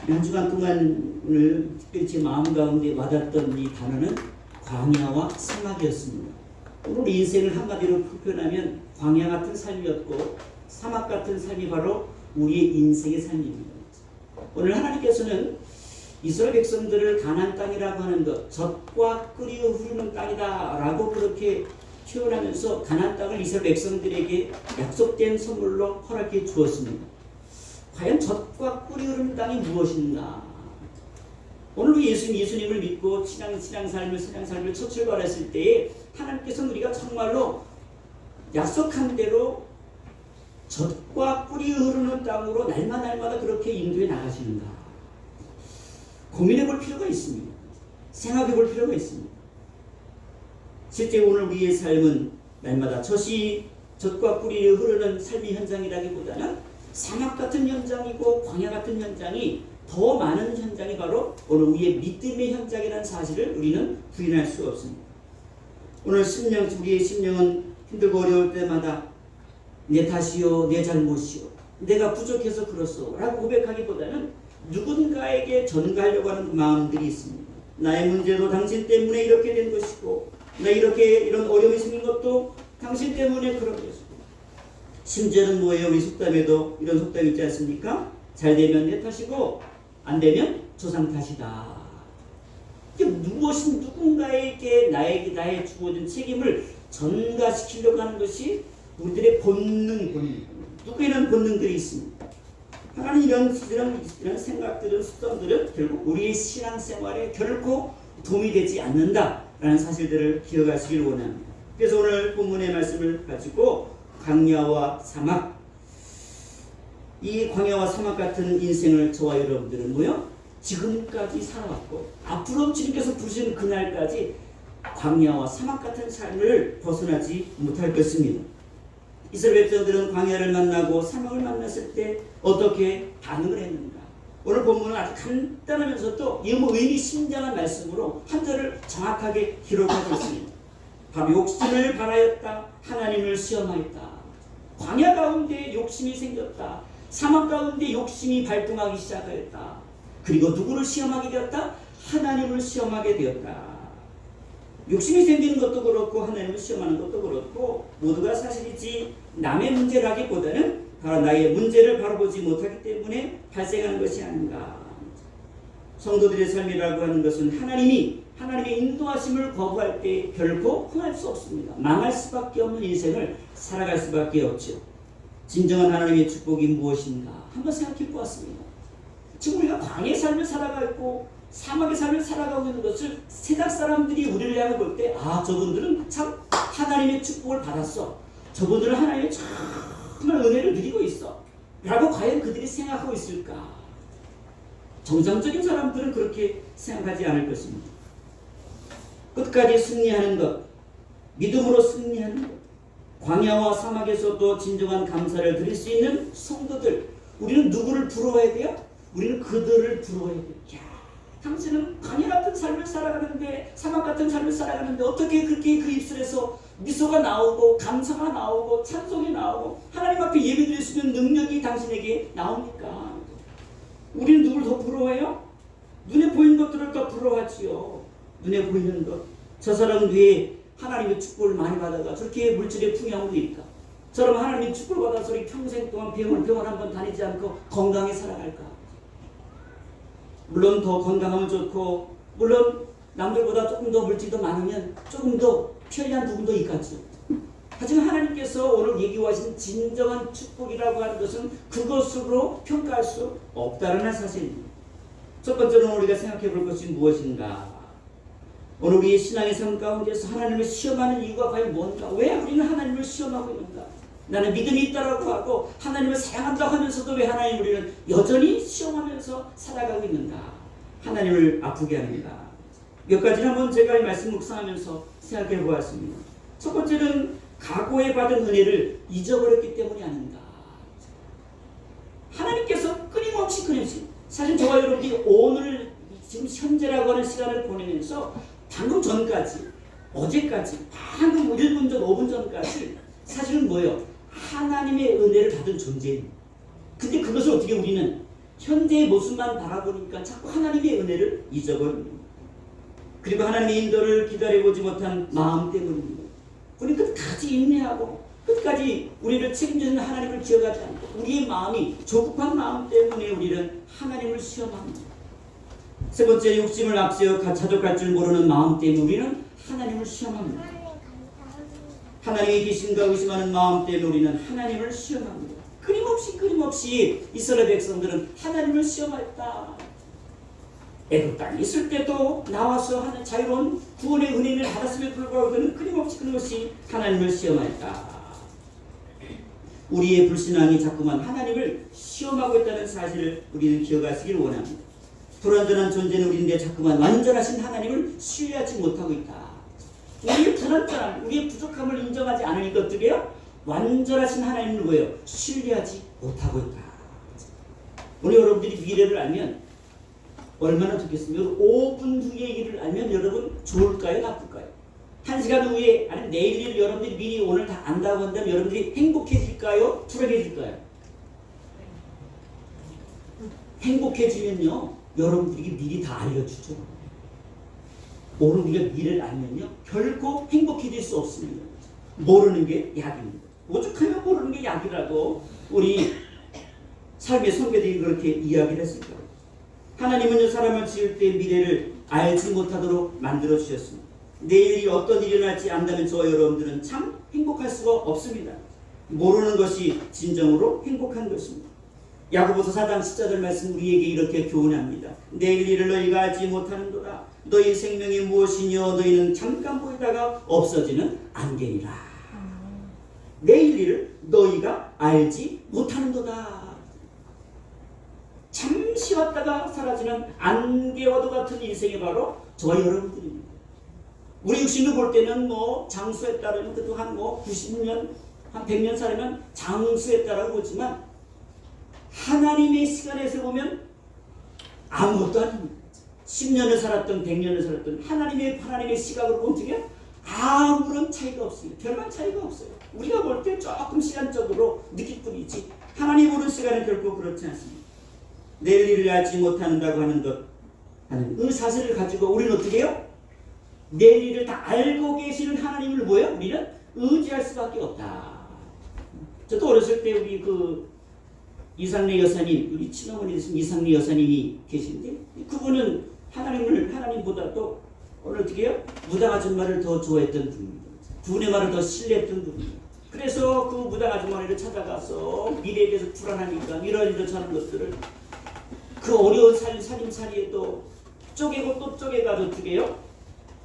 한 주간 동안 오늘 특별히 제 마음 가운데 와닿던 이 단어는 광야와 사막이었습니다. 오늘 인생을 한마디로 표현하면 광야 같은 삶이었고 사막 같은 삶이 바로 우리의 인생의 삶입니다. 오늘 하나님께서는 이스라엘 백성들을 가나안 땅이라고 하는 것, 젖과 꿀이 흐르는 땅이다 라고 그렇게 표현하면서 가나안 땅을 이스라엘 백성들에게 약속된 선물로 허락해 주었습니다. 과연 젖과 꿀이 흐르는 땅이 무엇인가? 오늘 예수님을 믿고 신앙 삶을 첫 출발했을 때에 하나님께서는 우리가 정말로 약속한 대로 젖과 꿀이 흐르는 땅으로 날마다 그렇게 인도해 나가시는가? 고민해 볼 필요가 있습니다. 생각해 볼 필요가 있습니다. 실제 오늘 우리의 삶은 날마다 젖과 꿀이 흐르는 삶의 현장이라기보다는 사막 같은 현장이고 광야 같은 현장이 더 많은 현장이 바로 오늘 우리의 믿음의 현장이라는 사실을 우리는 부인할 수 없습니다. 오늘 우리의 심령은 힘들고 어려울 때마다 내 탓이요, 내 잘못이요, 내가 부족해서 그렇소 라고 고백하기보다는 누군가에게 전가하려고 하는 마음들이 있습니다. 나의 문제도 당신 때문에 이렇게 된 것이고 나 이런 어려움이 생긴 것도 당신 때문에 그런 것이고 심지어는 뭐예요? 우리 속담에도 이런 속담이 있지 않습니까? 잘 되면 내 탓이고 안 되면 조상 탓이다. 무엇인 누군가에게 나의 주어진 책임을 전가시키려고 하는 것이 우리들의 본능. 누구에는 본능들이 있습니다. 하나님 이런 생각들은 습성들은 결국 우리의 신앙생활에 결코 도움이 되지 않는다라는 사실들을 기억하시길 원합니다. 그래서 오늘 본문의 말씀을 가지고 광야와 사막, 이 광야와 사막 같은 인생을 저와 여러분들은 뭐요? 지금까지 살아왔고 앞으로 주님께서 부르시는 그날까지 광야와 사막 같은 삶을 벗어나지 못할 것입니다. 이스라엘 백성들은 광야를 만나고 사막을 만났을 때 어떻게 반응을 했는가? 오늘 본문은 아주 간단하면서도 의미심장한 말씀으로 한 절을 정확하게 기록하고 있습니다. 바로 욕심을 바라였다. 하나님을 시험하였다. 광야 가운데 욕심이 생겼다. 사막 가운데 욕심이 발동하기 시작하였다. 그리고 누구를 시험하게 되었다? 하나님을 시험하게 되었다. 욕심이 생기는 것도 그렇고 하나님을 시험하는 것도 그렇고 모두가 사실이지 남의 문제라기보다는 바로 나의 문제를 바라보지 못하기 때문에 발생하는 것이 아닌가. 성도들의 삶이라고 하는 것은 하나님의 인도하심을 거부할 때 결코 흥할 수 없습니다. 망할 수밖에 없는 인생을 살아갈 수밖에 없죠. 진정한 하나님의 축복이 무엇인가 한번 생각해 보았습니다. 지금 우리가 광야의 삶을 살아가고 사막의 삶을 살아가고 있는 것을 세상 사람들이 우리를 향해 볼 때 저분들은 참 하나님의 축복을 받았어. 저분들은 하나님의 정말 은혜를 누리고 있어 라고 과연 그들이 생각하고 있을까? 정상적인 사람들은 그렇게 생각하지 않을 것입니다. 끝까지 승리하는 것, 믿음으로 승리하는 것, 광야와 사막에서도 진정한 감사를 드릴 수 있는 성도들, 우리는 누구를 부러워해야 돼요? 우리는 그들을 부러워해야 돼요. 당신은 광야 같은 삶을 살아가는데 사막 같은 삶을 살아가는데 어떻게 그렇게 그 입술에서 미소가 나오고 감사가 나오고 찬송이 나오고 하나님 앞에 예배드릴 수 있는 능력이 당신에게 나옵니까? 우리는 누굴 더 부러워해요? 눈에 보이는 것들을 더 부러워하지요. 눈에 보이는 것. 저 사람은 왜 하나님의 축복을 많이 받아가 저렇게 물질의 풍요함을 누릴까? 저럼 하나님의 축복을 받아서 우리 평생 동안 병원 한번 다니지 않고 건강히 살아갈까? 물론 더 건강하면 좋고 물론 남들보다 조금 더 물질도 많으면 조금 더 편리한 부분도 있겠죠. 하지만 하나님께서 오늘 얘기하신 진정한 축복이라고 하는 것은 그것으로 평가할 수 없다는 사실입니다. 첫 번째로 우리가 생각해 볼 것이 무엇인가? 오늘 우리의 신앙의 삶 가운데서 하나님을 시험하는 이유가 과연 뭔가? 왜 우리는 하나님을 시험하고 있는가? 나는 믿음이 있다라고 하고 하나님을 사랑한다고 하면서도 왜 하나님 우리는 여전히 시험하면서 살아가고 있는가? 하나님을 아프게 합니다. 몇 가지를 한번 제가 이 말씀 묵상하면서 생각해 보았습니다. 첫 번째는 과거에 받은 은혜를 잊어버렸기 때문이 아닌가? 하나님께서 끊임없이 사실 저와 여러분이 오늘 지금 현재라고 하는 시간을 보내면서 방금 전까지 어제까지 방금 1분 전 5분 전까지 사실은 뭐예요? 하나님의 은혜를 받은 존재입니다. 근데 그것을 어떻게 우리는 현재의 모습만 바라보니까 자꾸 하나님의 은혜를 잊어버립니다. 그리고 하나님의 인도를 기다려보지 못한 마음 때문입니다. 우리 끝까지 인내하고 끝까지 우리를 책임지는 하나님을 기억하지 않고 우리의 마음이 조급한 마음 때문에 우리는 하나님을 시험합니다. 세 번째, 욕심을 앞세워 자족할 줄 모르는 마음 때문에 우리는 하나님을 시험합니다. 하나님의 계신가 의심하는 마음 때문에 우리는 하나님을 시험합니다. 끊임없이 이스라엘 백성들은 하나님을 시험했다. 애굽 땅에 있을 때도 나와서 하는 자유로운 구원의 은혜를 받았음에 불구하고 그는 끊임없이 하나님을 시험했다. 우리의 불신앙이 자꾸만 하나님을 시험하고 있다는 사실을 우리는 기억하시길 원합니다. 불완전한 존재는 우리인데 자꾸만 완전하신 하나님을 신뢰하지 못하고 있다. 우리의 불완전함, 우리의 부족함을 인정하지 않으니까 어떻게 해요? 완전하신 하나님을 왜요? 신뢰하지 못하고 있다. 오늘 여러분들이 미래를 알면 얼마나 좋겠습니까? 5분 후의 일을 알면 여러분 좋을까요? 나쁠까요? 1시간 후에, 아니 내일 일을 여러분들이 미리 오늘 다 안다고 한다면 여러분들이 행복해질까요? 불행해질까요? 행복해지면요, 여러분들이 미리 다 알려주죠. 오늘 우리가 미래를 알면요, 결코 행복해질 수 없습니다. 모르는 게 약입니다. 오죽하면 모르는 게 약이라고 우리 삶의 선배들이 그렇게 이야기를 했을까요? 하나님은요, 사람을 지을 때 미래를 알지 못하도록 만들어 주셨습니다. 내일이 어떤 일이 날지 안다면 저와 여러분들은 참 행복할 수가 없습니다. 모르는 것이 진정으로 행복한 것입니다. 야고보서 4장 14절 말씀 우리에게 이렇게 교훈합니다. 내일 일을 너희가 알지 못하는도다. 너희 생명이 무엇이뇨? 너희는 잠깐 보이다가 없어지는 안개니라. 내일 일을 너희가 알지 못하는도다. 잠시 왔다가 사라지는 안개와도 같은 인생이 바로 저와 여러분들입니다. 우리 육신을 볼 때는 뭐 장수에 따르면 그래도 한 90년, 한 100년 살면 장수에 따라고 보지만 하나님의 시간에서 보면 아무것도 아닙니다. 10년을 살았던 100년을 살았던 하나님의 시각으로 보면 어떻게 아무런 차이가 없습니다. 별반 차이가 없어요. 우리가 볼 때 조금 시간적으로 느낄 뿐이지 하나님 보는 시간은 결코 그렇지 않습니다. 내일 일을 알지 못한다고 하는 것, 하는 그 사실을 가지고 우리는 어떻게 해요? 내일 일을 다 알고 계시는 하나님을 뭐예요? 우리는 의지할 수밖에 없다. 저도 어렸을 때 우리 이상래 여사님, 우리 친어머니 되신 이상래 여사님이 계신데 그분은 하나님보다도 오늘 어떻게 해요? 무당 아줌마를 더 좋아했던 분입니다. 그분의 말을 더 신뢰했던 분입니다. 그래서 그 무당 아줌마를 찾아가서 미래에 대해서 불안하니까 이런 저런 것들을 그 어려운 살림살이에도 쪼개고 또 쪼개가지고 어떻게 해요?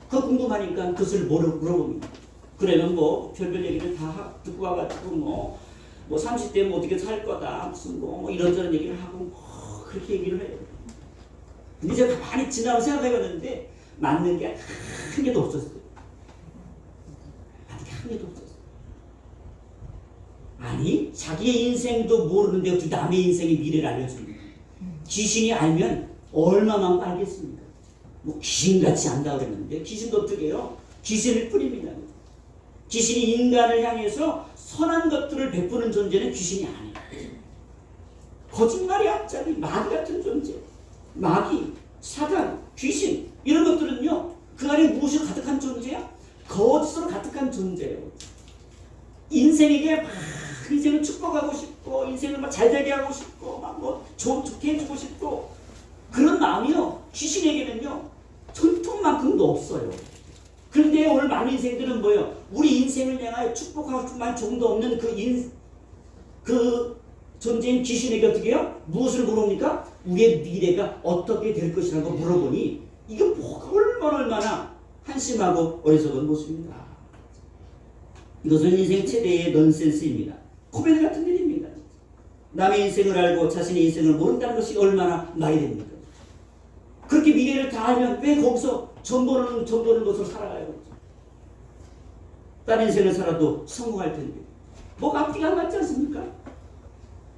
그거 궁금하니까 그것을 물어봅니다. 그러면 뭐 별별 얘기를 다 듣고 와가지고 뭐 30대면 어떻게 살 거다 무슨 뭐 이런저런 얘기를 하고 그렇게 얘기를 해요. 근데 제가 가만히 지나고 생각해봤는데 맞는 게 한 개도 없었어요. 맞는 게 한 개도 없었어요. 아니 자기의 인생도 모르는데 어떻게 남의 인생의 미래를 알려줍니까? 귀신이 알면 얼마만 알겠습니까? 뭐 귀신같이 안다고 그랬는데 귀신도 어떻게 해요? 귀신일 뿐입니다. 귀신이 인간을 향해서 선한 것들을 베푸는 존재는 귀신이 아니에요. 거짓말이 앞자리 마귀 같은 존재, 마귀, 사단, 귀신 이런 것들은요 그 안에 무엇이 가득한 존재야? 거짓으로 가득한 존재예요. 인생에게 막 인생을 축복하고 싶고 인생을 막 잘되게 하고 싶고 막 뭐 좋게 해주고 싶고 그런 마음이요 귀신에게는요 전통만큼도 없어요. 그런데 오늘 많은 인생들은 뭐예요? 우리 인생을 향하여 축복할 뿐만 조금도 없는 그 존재인 귀신에게 어떻게 해요? 무엇을 물어봅니까? 우리의 미래가 어떻게 될 것이라고 물어보니 이게 뭐가 얼마나 한심하고 어리석은 모습입니다. 이것은 인생 최대의 넌센스입니다. 코미디 같은 일입니다. 남의 인생을 알고 자신의 인생을 모른다는 것이 얼마나 말이 됩니까? 그렇게 미래를 다 알면 왜 거기서 전 보는 것으로 살아가요? 다른 인생을 살아도 성공할 텐데 뭐가 앞뒤가 안 맞지 않습니까?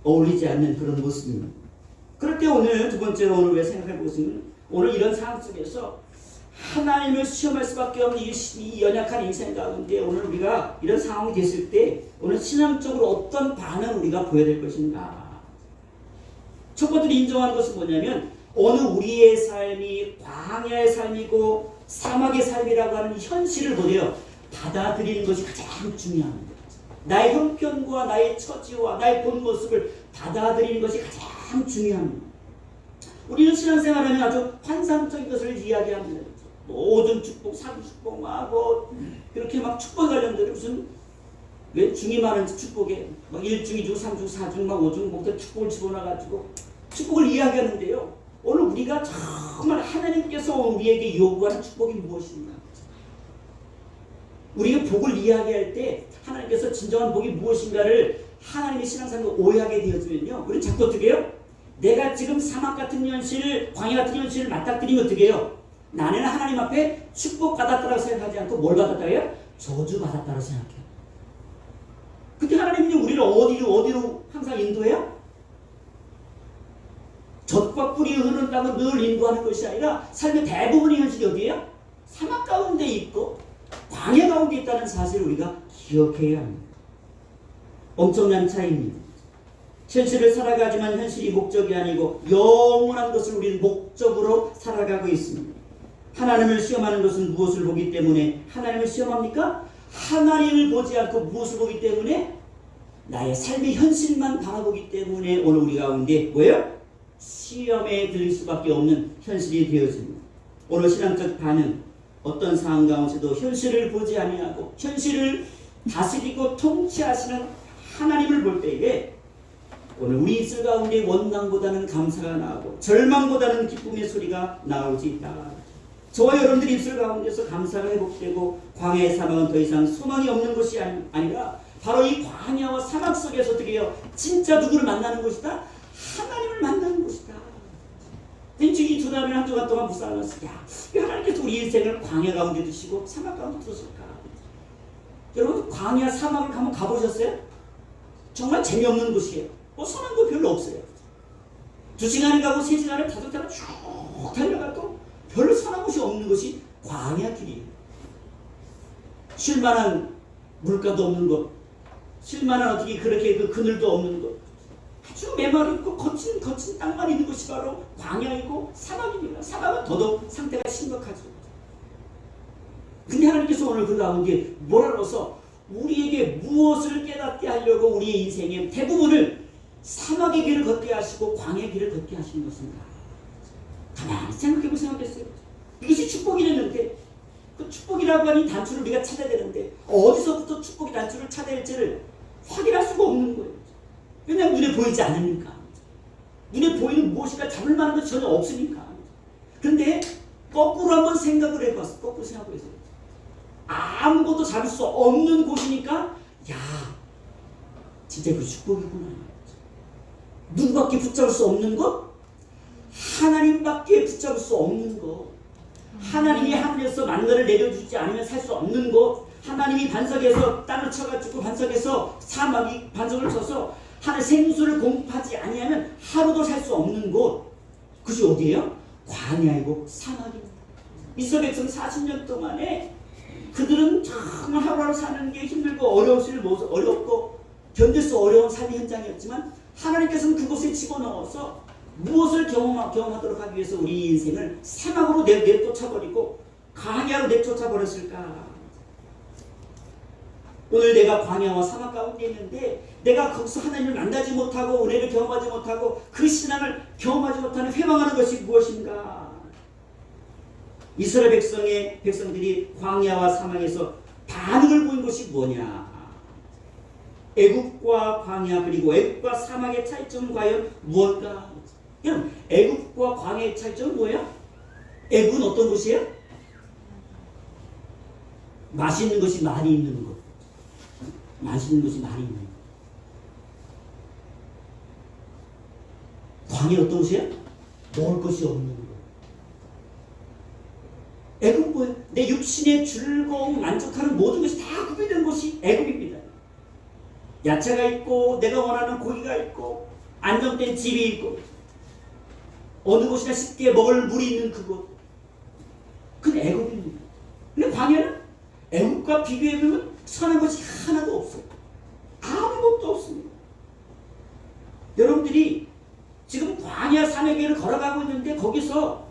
어울리지 않는 그런 모습입니다. 그럴 때 오늘 두 번째로 오늘 왜 생각해보겠습니다. 오늘 이런 상황 속에서 하나님을 시험할 수밖에 없는 이 연약한 인생 가운데 오늘 우리가 이런 상황이 됐을 때 오늘 신앙적으로 어떤 반응을 우리가 보여야 될 것인가. 첫 번째로 인정하는 것은 뭐냐면 어느 우리의 삶이 광야의 삶이고 사막의 삶이라고 하는 현실을 보세요. 받아들이는 것이 가장 중요합니다. 나의 형편과 나의 처지와 나의 본 모습을 받아들이는 것이 가장 중요합니다. 우리는 신앙생활하면 아주 환상적인 것을 이야기합니다. 모든 축복, 사구 축복, 그렇게 막 축복에 관련된 무슨 왜 중이 많은 축복에 막 1중, 2중, 3중, 4중, 막 5중, 목대 축복을 집어넣어가지고 축복을 이야기하는데요. 오늘 우리가 정말 하나님께서 우리에게 요구하는 축복이 무엇인가? 우리가 복을 이야기할 때 하나님께서 진정한 복이 무엇인가를 하나님의 신앙생활로 오해하게 되어지면요. 우리는 자꾸 어떻게 해요? 내가 지금 사막 같은 현실, 광야 같은 현실을 맞닥뜨리면 어떻게 해요? 나는 하나님 앞에 축복받았다고 생각하지 않고 뭘 받았다고 해요? 저주받았다고 생각해요. 그때 하나님이 우리를 어디로 항상 인도해요? 젖과 꿀이 흐르는 땅을 늘 인도하는 것이 아니라 삶의 대부분의 현실이 어디예요? 사막 가운데 있고 광야 가운데 있다는 사실을 우리가 기억해야 합니다. 엄청난 차이입니다. 현실을 살아가지만 현실이 목적이 아니고 영원한 것을 우리는 목적으로 살아가고 있습니다. 하나님을 시험하는 것은 무엇을 보기 때문에 하나님을 시험합니까? 하나님을 보지 않고 무엇을 보기 때문에? 나의 삶의 현실만 바라보기 때문에 오늘 우리 가운데 뭐예요? 시험에 들릴 수밖에 없는 현실이 되어집니다. 오늘 신앙적 반응, 어떤 상황 가운데도 현실을 보지 아니하고 현실을 다스리고 통치하시는 하나님을 볼 때에 오늘 우리 입술 가운데 원망보다는 감사가 나오고 절망보다는 기쁨의 소리가 나오지 있다. 저와 여러분들 입술 가운데서 감사가 회복되고 광야의 사막은 더 이상 소망이 없는 것이 아니라 바로 이 광야와 사막 속에서 어떻게 해요? 진짜 누구를 만나는 것이다? 하나님을 만나는 것이다. 이 두 달을 한 주간 동안 묵상하면서 왜 하나님께서 우리 인생을 광야 가운데 두시고 사막 가운데 두셨을까? 여러분 광야 사막을 한번 가보셨어요? 정말 재미없는 곳이에요. 선한 거 별로 없어요. 2시간을 가고 3시간을 다섯 쭉 달려가도 별로 선한 곳이 없는 것이 광야 길이에요. 쉴만한 물가도 없는 것, 쉴만한 어떻게 그렇게 그 그늘도 없는 것, 아주 메마르고 거친 땅만 있는 것이 바로 광야이고 사막입니다. 사막은 더더욱 상태가 심각하죠. 근데 하나님께서 오늘 그 가운데 뭐라고서 우리에게 무엇을 깨닫게 하려고 우리의 인생의 대부분을 사막의 길을 걷게 하시고 광야의 길을 걷게 하시는 것인가? 가만히 생각해보고 생각했어요. 이것이 축복이랬는데 그 축복이라고 하는 단추를 우리가 찾아야 되는데 어디서부터 축복의 단추를 찾아야 할지를 확인할 수가 없는 거예요. 왜냐하면 눈에 보이지 않으니까. 눈에 보이는 무엇인가 잡을 만한 것이 전혀 없으니까. 근데 거꾸로 한번 생각을 해봤어. 거꾸로 생각해서 아무것도 잡을 수 없는 곳이니까 진짜 그 축복이구나. 누구밖에 붙잡을 수 없는 것? 하나님밖에 붙잡을 수 없는 것. 하나님이 하늘에서 만나를 내려주지 않으면 살 수 없는 것. 하나님이 반석에서 땅을 쳐가지고 반석에서 사막이 반석을 쳐서 하늘 생수를 공급하지 아니하면 하루도 살 수 없는 곳. 그것이 어디예요? 광야이고 사막입니다. 이스라엘 백성 40년 동안에 그들은 정말 하루하루 사는 게 힘들고 어렵고 견딜 수 어려운 삶의 현장이었지만 하나님께서는 그곳에 집어넣어서 무엇을 경험하도록 하기 위해서 우리 인생을 사막으로 내쫓아버리고 광야로 내쫓아버렸을까? 오늘 내가 광야와 사막 가운데 있는데 내가 거기서 하나님을 만나지 못하고 은혜를 경험하지 못하고 그 신앙을 경험하지 못하는 회방하는 것이 무엇인가? 이스라엘 백성들이 광야와 사막에서 반응을 보인 것이 뭐냐? 애굽과 광야 그리고 애굽과 사막의 차이점은 과연 무엇인가? 여러분 애굽과 광야의 차이점은 뭐예요? 애굽은 어떤 곳이에요? 맛있는 것이 많이 있는 것. 맛있는 것이 많이 있는 것. 광야 어떤 곳이에요? 먹을 것이 없는 것. 애굽은 뭐예요? 내 육신의 즐거움, 만족하는 모든 것이 다 구비된 곳이 애굽입니다. 야채가 있고 내가 원하는 고기가 있고 안정된 집이 있고 어느 곳이나 쉽게 먹을 물이 있는 그곳. 그건 애굽입니다. 근데 광야는 애굽과 비교해보면 선한 것이 하나도 없어요. 아무것도 없습니다. 여러분들이 지금 거기서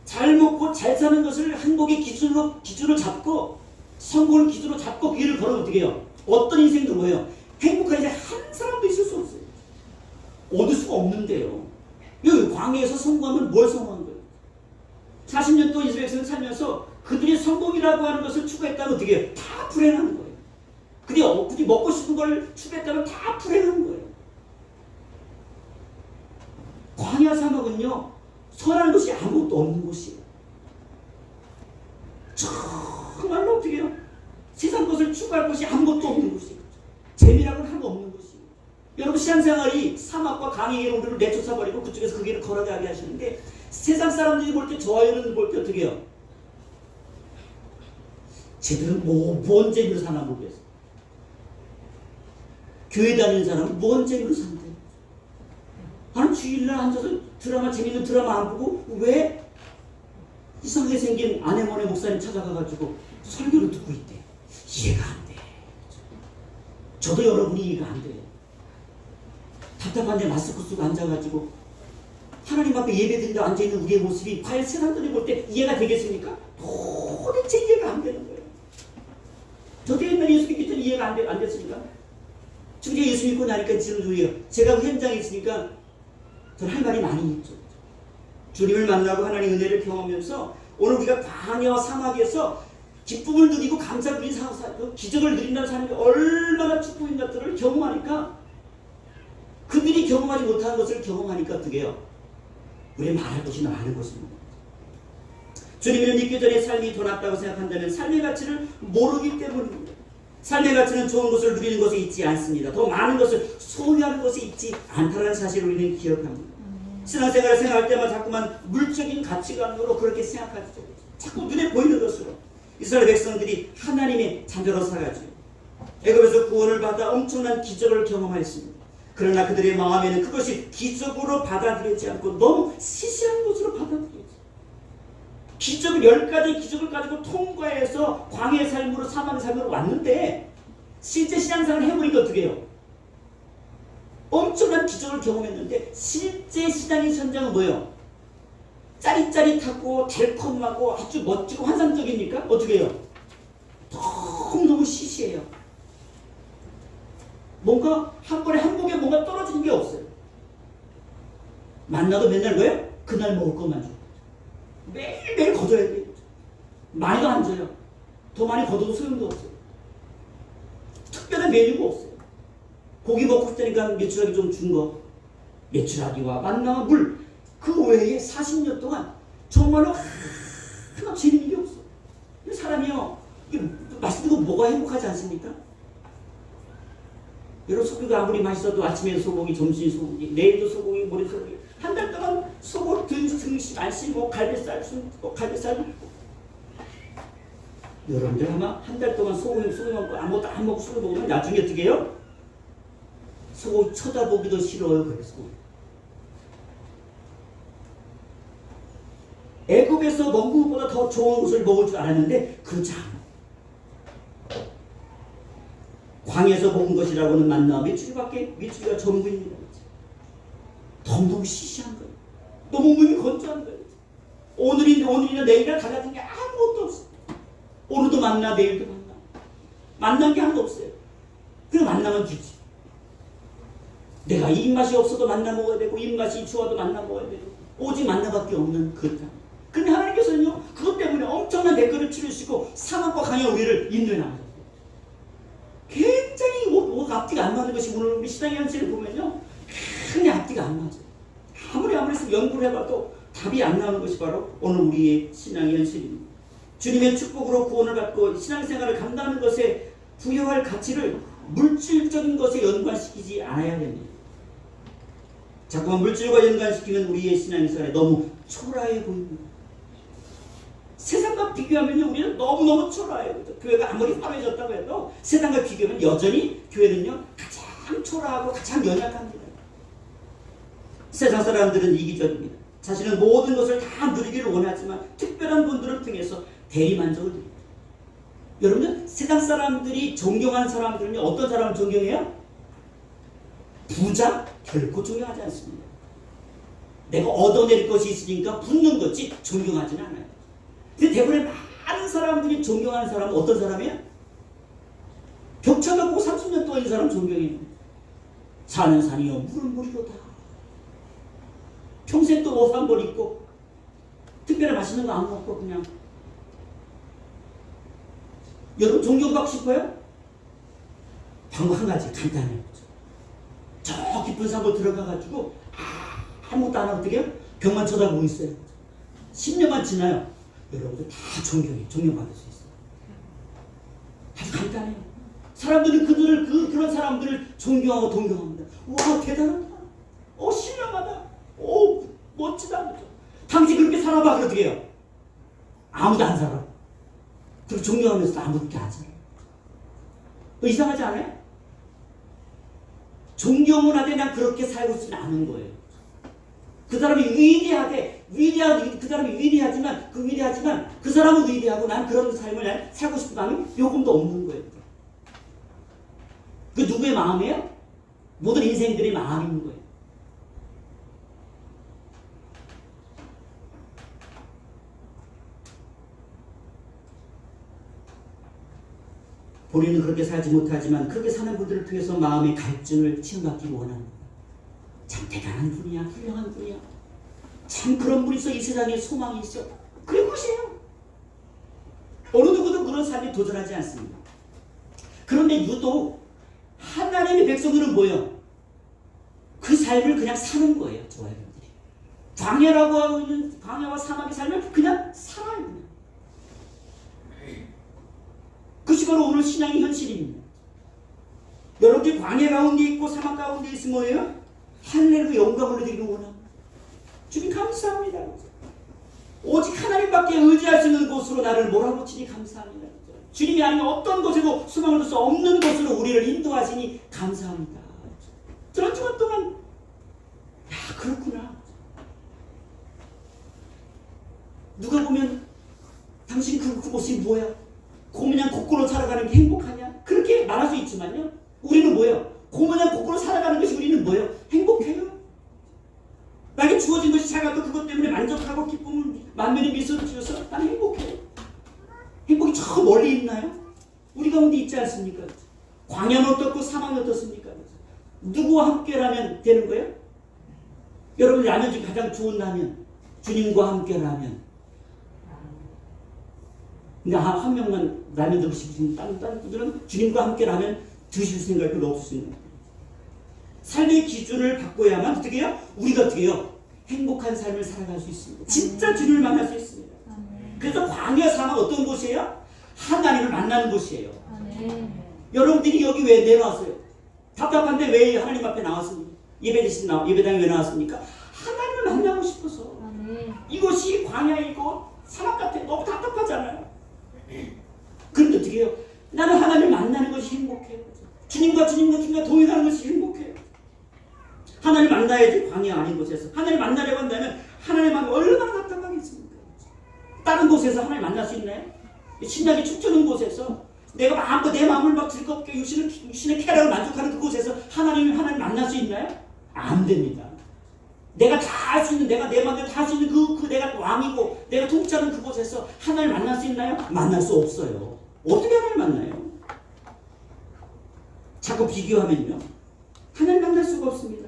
잘 먹고 잘 사는 것을 행복의 기준으로 잡고 성공을 기준으로 잡고 그 길을 걸으면 어떻게 해요? 어떤 인생도 뭐예요? 행복한 인생 한 사람도 있을 수 없어요. 얻을 수가 없는데요. 여기 광야에서 성공하면 뭘 성공한 거예요? 40년 동안 이스라엘 백성을 살면서 그들이 성공이라고 하는 것을 추구했다면 어떻게 해요? 다 불행한 거예요. 그들이 먹고 싶은 걸 추구했다면 다 불행한 거예요. 광야 사막은요, 선한 것이 아무것도 없는 곳이에요. 정말로 어떻게 해요? 세상 것을 추구할 것이 아무것도 없는 곳이에요. 재미라고는 하나도 없는 곳이에요. 여러분, 신앙생활이 사막과 강의 우리를 내쫓아버리고 그쪽에서 그 길을 걸어가게 하시는데, 세상 사람들이 볼 때, 저와 여러분이 볼 때 어떻게 해요? 쟤들은 뭔 재미로 사나 모르겠어. 교회 다니는 사람은 뭔 재미로 산대? 나는 주일날 앉아서 재밌는 드라마 안 보고 왜 이상하게 생긴 아네모네 목사님 찾아가가지고 설교를 듣고 있대. 이해가 안 돼. 저도 여러분이 이해가 안 돼요. 답답한데 마스크 쓰고 앉아가지고 하나님 앞에 예배드리다 앉아있는 우리의 모습이 과연 세상들이 볼 때 이해가 되겠습니까? 도대체 이해가 안 되는 거예요. 저도 옛날에 예수 믿기 전에 이해가 안 됐습니다. 지금 예수 믿고 나니까 지금 주의해요. 제가 그 현장에 있으니까 저는 할 말이 많이 있죠. 주님을 만나고 하나님의 은혜를 경험하면서 오늘 우리가 광야와 사막에서 기쁨을 누리고 감사를 누린 기적을 누린다는 사람이 얼마나 축복인 것들을 경험하니까, 그들이 경험하지 못하는 것을 경험하니까 어떻게 해요? 우리의 말할 것이 많은 것입니다. 주님을 믿기 전에 삶이 더 낫다고 생각한다면 삶의 가치를 모르기 때문입니다. 삶의 가치는 좋은 것을 누리는 것에 있지 않습니다. 더 많은 것을 소유하는 것에 있지 않다는 사실을 우리는 기억합니다. 신앙생활을 생각할 때마다 자꾸만 물적인 가치관으로 그렇게 생각하죠. 자꾸 눈에 보이는 것으로. 이스라엘 백성들이 하나님의 자녀로 살아가죠. 애굽에서 구원을 받아 엄청난 기적을 경험하였습니다. 그러나 그들의 마음에는 그것이 기적으로 받아들이지 않고 너무 시시한 것으로 받아들이죠. 10가지 기적을 가지고 통과해서 광야의 삶으로 사막의 삶으로 왔는데, 실제 신앙생활을 해보니까 어떻게 해요? 엄청난 기적을 경험했는데 실제 신앙의 현장은 뭐예요? 짜릿짜릿하고 달콤하고 아주 멋지고 환상적입니까? 어떻게 해요? 너무너무 시시해요. 뭔가 한 번에 한복에 뭔가 떨어지는 게 없어요. 만나도 맨날 뭐예요? 그날 먹을 것만 줘. 매일매일 거둬야 돼요. 많이도 안 줘요. 더 많이 거둬도 소용도 없어요. 특별한 메뉴가 없어요. 고기 먹고 싶다니까 메추라기 좀 준 거. 메추라기와 만나와 물. 그 외에 40년 동안 정말로 하나 재밌는 게 없어. 사람이요, 맛있는 거 뭐가 행복하지 않습니까? 여러분, 소고기가 아무리 맛있어도 아침에 소고기, 점심에 소고기, 내일도 소고기, 모레 소고기. 한 달 동안 소고기, 등심, 안심, 갈비살, 갈비살. 여러분들 아마 한 달 동안 소고기 먹고 아무것도 안 먹고 술을 먹으면 나중에 어떻게 해요? 소고기 쳐다보기도 싫어요. 그래서 애굽에서 먹는 것보다 더 좋은 것을 먹을 줄 알았는데 그렇지 않아. 광야에서 먹은 것이라고는 만나 메추리가 전부입니다. 너무 시시한 거예요. 너무 몸이 건조한 거예요. 오늘이나 내일이나 달라진 게 아무것도 없어요. 오늘도 만나, 내일도 만나. 만난 게 하나도 없어요. 그래, 만나면 주지. 내가 입맛이 없어도 만나 먹어야 되고, 입맛이 좋아도 만나 먹어야 되고, 오직 만나밖에 없는 그 땅. 근데 하나님께서는요, 그것 때문에 엄청난 대가를 치르시고 사막과 강의 우리를 인도해 나가셨어요. 굉장히 앞뒤가 안 맞는 것이 오늘 우리 신앙의 현실을 보면요, 그냥 앞뒤가 안 맞아요. 아무리 연구를 해봐도 답이 안 나오는 것이 바로 오늘 우리의 신앙의 현실입니다. 주님의 축복으로 구원을 받고 신앙생활을 감당하는 것에 부여할 가치를 물질적인 것에 연관시키지 않아야 됩니다. 자꾸만 물질과 연관시키면 우리의 신앙생활에 너무 초라해 보입니다. 세상과 비교하면 우리는 너무너무 초라해요. 교회가 아무리 화려해졌다고 해도 세상과 비교하면 여전히 교회는요, 가장 초라하고 가장 연약합니다. 세상 사람들은 이기적입니다. 자신은 모든 것을 다 누리기를 원하지만 특별한 분들을 통해서 대리만족을 누립니다. 여러분들, 세상 사람들이 존경하는 사람들은요, 어떤 사람을 존경해요? 부자? 결코 존경하지 않습니다. 내가 얻어낼 것이 있으니까 붙는 거지 존경하지는 않아요. 근데 대부분의 많은 사람들이 존경하는 사람은 어떤 사람이야? 벽차가 꼭 30년 동안 이 사람 존경해요. 산은 산이요 물은 물이로다. 평생 또 옷 한 벌 입고 특별히 맛있는 거 안 먹고 그냥. 여러분 존경받고 싶어요? 방법 한 가지 간단해요. 저 깊은 산으로 들어가가지고 아무것도 안 하고 어떻게 해요? 벽만 쳐다보고 있어요. 10년만 지나요. 여러분들 다 존경해요. 존경받을 수 있어요. 아주 간단해요. 사람들이 그런 사람들을 존경하고 동경합니다. 와 대단하다. 신령하다. 멋지다. 당신 그렇게 살아봐. 그럼 어떻게 해요? 아무도 안 살아. 그리고 존경하면서도 아무도 그렇게 안 살아. 이상하지 않아요? 존경을 하되 난 그렇게 살고 있지는 않은 거예요. 그 사람이 그 사람이 위대하지만 그 사람은 위대하고 난 그런 삶을 난 살고 싶은 마음이 요금도 없는 거예요. 그 누구의 마음이에요? 모든 인생들의 마음인 거예요. 본인은 그렇게 살지 못하지만 그렇게 사는 분들을 통해서 마음의 갈증을 치유받기 원합니다. 참 대단한 분이야. 훌륭한 분이야. 참 그런 분이 있어. 이 세상에 소망이 있어. 그런 것이에요. 어느 누구도 그런 삶에 도전하지 않습니다. 그런데 유독 하나님의 백성들은 뭐예요? 그 삶을 그냥 사는 거예요. 저와 여러분들이. 광야라고 하고 있는 광야와 사막의 삶을 그냥 살아요. 그냥. 그것이 바로 오늘 신앙의 현실입니다. 여러분들이 광야 가운데 있고 사막 가운데 있으면 뭐예요? 할렐루야 영광을 드리는 원합니다. 주님 감사합니다. 오직 하나님밖에 의지할 수 있는 곳으로 나를 몰아붙이니 감사합니다. 주님이 아니면 어떤 곳에도 소망을 둘 수 없는 곳으로 우리를 인도하시니 감사합니다. 저런 주간 동안 그렇구나. 누가 보면 당신 그곳이 뭐야? 고모냥 곡고로 살아가는 게 행복하냐? 그렇게 말할 수 있지만요. 우리는 뭐예요? 고모냥 곡고로 살아가는 것이 우리는 뭐예요? 행복해요. 나에게 주어진 것이 작아도 그것 때문에 만족하고 기쁨을 만면에 미소를 지어서 나는 행복해요. 행복이 저 멀리 있나요? 우리 가운데 있지 않습니까? 광야는 어떻고 사막은 어떻습니까? 누구와 함께라면 되는 거예요? 여러분 라면 중 가장 좋은 라면 주님과 함께라면. 근데 한 명만 라면 드고 싶으신 다른 분들은 주님과 함께라면 드실 생각이 별로 없으십니다. 삶의 기준을 바꿔야만 어떻게 해요? 우리가 어떻게 해요? 행복한 삶을 살아갈 수 있습니다. 진짜 주님을 만날 수 있습니다. 그래서 광야 사막 어떤 곳이에요? 하나님을 만나는 곳이에요. 여러분들이 여기 왜 내려왔어요? 답답한데 왜 하나님 앞에 나왔습니까? 예배당에 왜 나왔습니까? 하나님을 만나고 싶어서. 이곳이 광야이고 사막 같아. 너무 답답하잖아요. 그런데 어떻게 해요? 나는 하나님을 만나는 것이 행복해요. 주님과 동행하는 것이 행복해요. 하나님을 만나야지 광야 아닌 곳에서. 하나님을 만나려고 한다면 하나님 마음이 얼마나 답답하겠습니까? 다른 곳에서 하나님 만날 수 있나요? 신나게 춤추는 곳에서 내가 마음껏 내 마음을 막 즐겁게 육신의 쾌락을 만족하는 그곳에서 하나님 만날 수 있나요? 안 됩니다. 내가 다 할 수 있는, 내가 내 마음대로 다 할 수 있는 내가 왕이고 내가 통치하는 그곳에서 하나님 만날 수 있나요? 만날 수 없어요. 어떻게 하나님 만나요? 자꾸 비교하면요. 하나님 만날 수가 없습니다.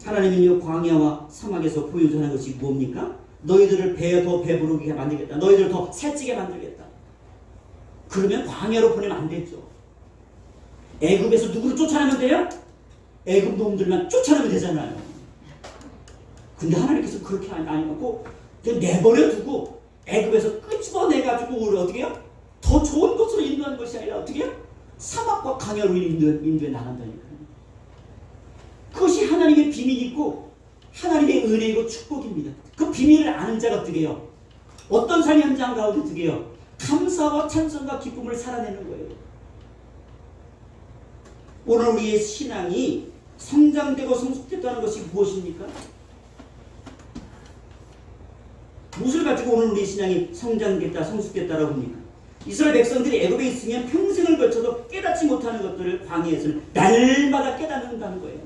하나님은요 광야와 사막에서 보여주는 것이 뭡니까? 너희들을 더 배부르게 만들겠다. 너희들을 더 살찌게 만들겠다. 그러면 광야로 보내면 안 되죠. 애굽에서 누구를 쫓아내면 돼요? 애굽 놈들만 쫓아내면 되잖아요. 근데 하나님께서 그렇게 안 하고 내버려 두고 애굽에서 끄집어내가지고 우리를 어떻게 해요? 더 좋은 곳으로 인도하는 것이 아니라 어떻게 해요? 사막과 광야로 인도해 나간다니까요. 그것이 하나님의 비밀이고 하나님의 은혜이고 축복입니다. 그 비밀을 아는 자가 어떻게 해요? 어떤 삶의 현장 가운데 어떻게 해요? 감사와 찬송과 기쁨을 살아내는 거예요. 오늘 우리의 신앙이 성장되고 성숙됐다는 것이 무엇입니까? 무엇을 가지고 오늘 우리의 신앙이 성장됐다, 성숙됐다라고 합니까? 이스라엘 백성들이 애굽에 있으면 평생을 걸쳐도 깨닫지 못하는 것들을 광야에서는 날마다 깨닫는다는 거예요.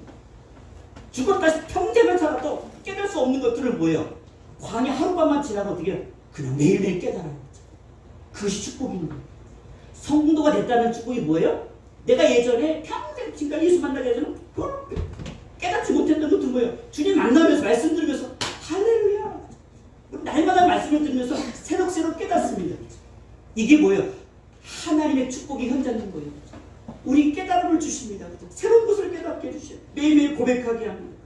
죽었다 평생을 살아도 깨달을 수 없는 것들을 뭐예요? 광야 하룻밤만 지나고 어떻게 그냥 매일매일 깨달아요. 그것이 축복인 거예요. 성도가 됐다는 축복이 뭐예요? 내가 예전에 평생 지금까지 예수 만나기 전에 깨닫지 못했던 것도 뭐예요? 주님 만나면서 말씀 들으면서 할렐루야. 날마다 말씀을 들으면서 새록새록 깨닫습니다. 이게 뭐예요? 하나님의 축복이 현장인 거예요. 우리 깨달음을 주십니다. 새로운 것을 깨닫게 해주셔요. 매일매일 고백하게 합니다.